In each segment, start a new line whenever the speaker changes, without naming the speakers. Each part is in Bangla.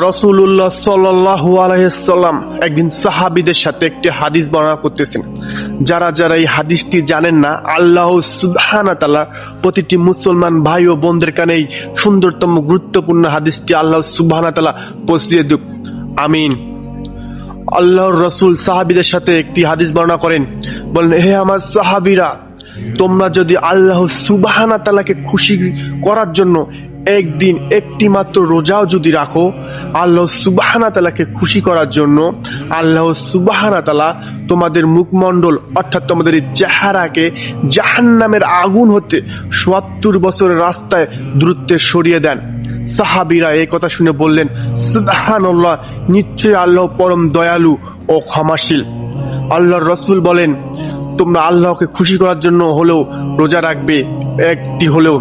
রাসূলুল্লাহ সাল্লাল্লাহু আলাইহি সাল্লাম একদিন সাহাবীদের সাথে একটি হাদিস বর্ণনা করতেছেন। যারা এই হাদিসটি জানেন না, আল্লাহ সুবহানাহু ওয়া তাআলা প্রতিটি মুসলমান ভাই ও বোনদের কানে এই সুন্দরতম গুরুত্বপূর্ণ হাদিসটি আল্লাহ সুবহানাহু ওয়া তাআলা পৌঁছিয়ে দিক, আমিন। আল্লাহর রাসূল সাহাবীদের সাথে একটি হাদিস বর্ণনা করেন, বলেন, হে আমার সাহাবীরা, তোমরা যদি আল্লাহ সুবহানাহু ওয়া তাআলাকে খুশি করার জন্য একদিন একটি মাত্র রোজাও যদি রাখো, আল্লাহ সুবহানাহু ওয়া তাআলাকে খুশি করার জন্য আল্লাহ সুবহানাহু ওয়া তাআলা তোমাদের মুখমণ্ডল অর্থাৎ তোমাদের এই চেহারাকে জাহান্নামের আগুন হতে ৭০ বছরের রাস্তায় দূরত্বে সরিয়ে দেন। সাহাবীরা এই কথা শুনে বললেন, সুবহানাল্লাহ, নিশ্চয়ই আল্লাহ পরম দয়ালু ও ক্ষমাশীল। আল্লাহর রাসূল বলেন, তোমরা আল্লাহকে খুশি করার জন্য হলেও রোজা রাখবে, একটি হলেও।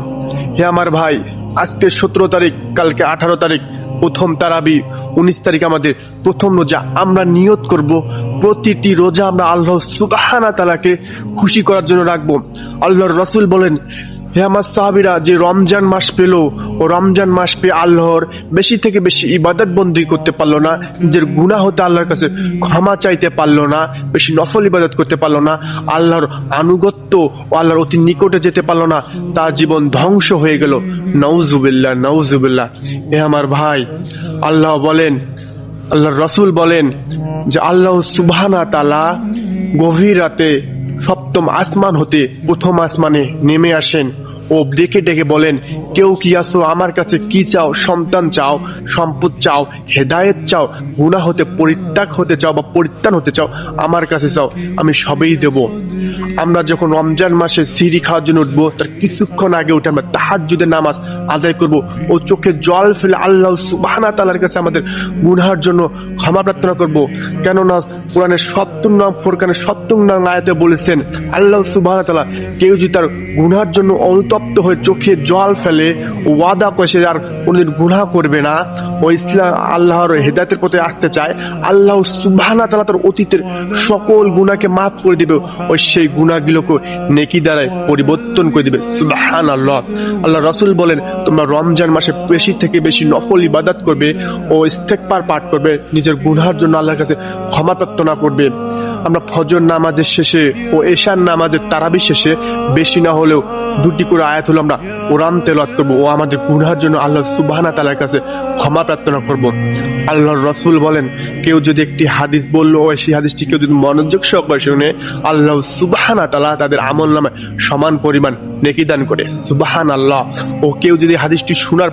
হে আমার ভাই, আজকে ১৭ তারিখ, কালকে ১৮ তারিখ, প্রথম তারাবি, ১৯ তারিখ আমাদের প্রথম রোজা। আমরা নিয়ত করব প্রতিটি রোজা আমরা আল্লাহ সুবহানাহু ওয়া তাআলাকে খুশি করার জন্য রাখবো। আল্লাহর রাসূল বলেন, হে আমার সাহাবীরা, যে রমজান মাস পেল ও রমজান মাস পেয়ে আল্লাহর বেশি থেকে বেশি ইবাদত বন্দি করতে পারলো না, নিজের গুনাহ হতে আল্লাহর কাছে ক্ষমা চাইতে পারলো না, বেশি নফল ইবাদত করতে পারলো না, আল্লাহর আনুগত্য ও আল্লাহর অতি নিকটে যেতে পারলো না, তার জীবন ধ্বংস হয়ে গেল। নাউজুবিল্লাহ, নাউজুবিল্লাহ। হে আমার ভাই, আল্লাহ বলেন, আল্লাহর রাসূল বলেন যে আল্লাহ সুবহানাহু ওয়া তাআলা গভীর রাতে সপ্তম আসমান হতে প্রথম আসমানে নেমে আসেন ও ডেকে ডেকে বলেন, কেউ কি আসো, আমার কাছে কি চাও? সন্তান চাও, সম্পদ চাও, হেদায়েত চাও, গুনাহ হতে পরিত্যাগ হতে চাও বা পরিত্রাণ হতে চাও, আমার কাছে চাও, আমি সবই দেব। আমরা যখন রমজান মাসে সিহরি খাওয়ার জন্য উঠবো, তার কিছুক্ষণ আগে উঠে আমরা তাহাজ্জুদের নামাজ আদায় করব ও চোখে জল ফেলে আল্লাহ সুবহানাহু ওয়া তাআলার কাছে আমাদের গুনাহের জন্য ক্ষমা প্রার্থনা করব। কেননা কোরআনের ৭০ নং ফুরকানের ৭০ নং আয়াতে বলেছেন, আল্লাহ সুবহানাহু ওয়া তাআলা কেউ যদি তার গুনাহের জন্য অনুতপ্ত হয়ে চোখে জল ফেলে ও ওয়াদা করে সে আর কোনোদিন গুনাহ করবে না ও ইসলাম আল্লাহর হেদায়েতের পথে আসতে চায়, আল্লাহ সুবহানাহু ওয়া তাআলা তার অতীতের সকল গুনাহকে মাফ করে দিবে ও সেই গুনাহগুলোকে নেকি দ্বারা পরিবর্তন করে দিবে। সুবহানাল্লাহ। আল্লাহ রাসূল বলেন, তোমরা রমজান মাসে বেশি থেকে বেশি নফল ইবাদত করবে ও ইস্তেগফার পাঠ করবে, নিজের গুনাহের জন্য আল্লাহর কাছে ক্ষমা প্রার্থনা করবে। আমরা ফজর নামাজের শেষে ও এশার নামাজের তারাবি শেষে বেশি না হলেও 2টি করে আয়াত হলো আমরা কোরআন তেলাওয়াত করব ও আমাদের গুনাহের জন্য আল্লাহ সুবহানাহু ওয়া তাআলার কাছে ক্ষমা প্রার্থনা করব। আল্লাহর রাসূল বলেন, কেউ যদি একটি হাদিস বললো ও সেই হাদিসটি কেউ যদি মনোযোগ সহকারে শুনে, আল্লাহ সুবহানাহু ওয়া তাআলা তাদের আমলনামায় সমান পরিমাণ নেকি দান করে। সুবহানাল্লাহ। ও কেউ যদি হাদিসটি শোনার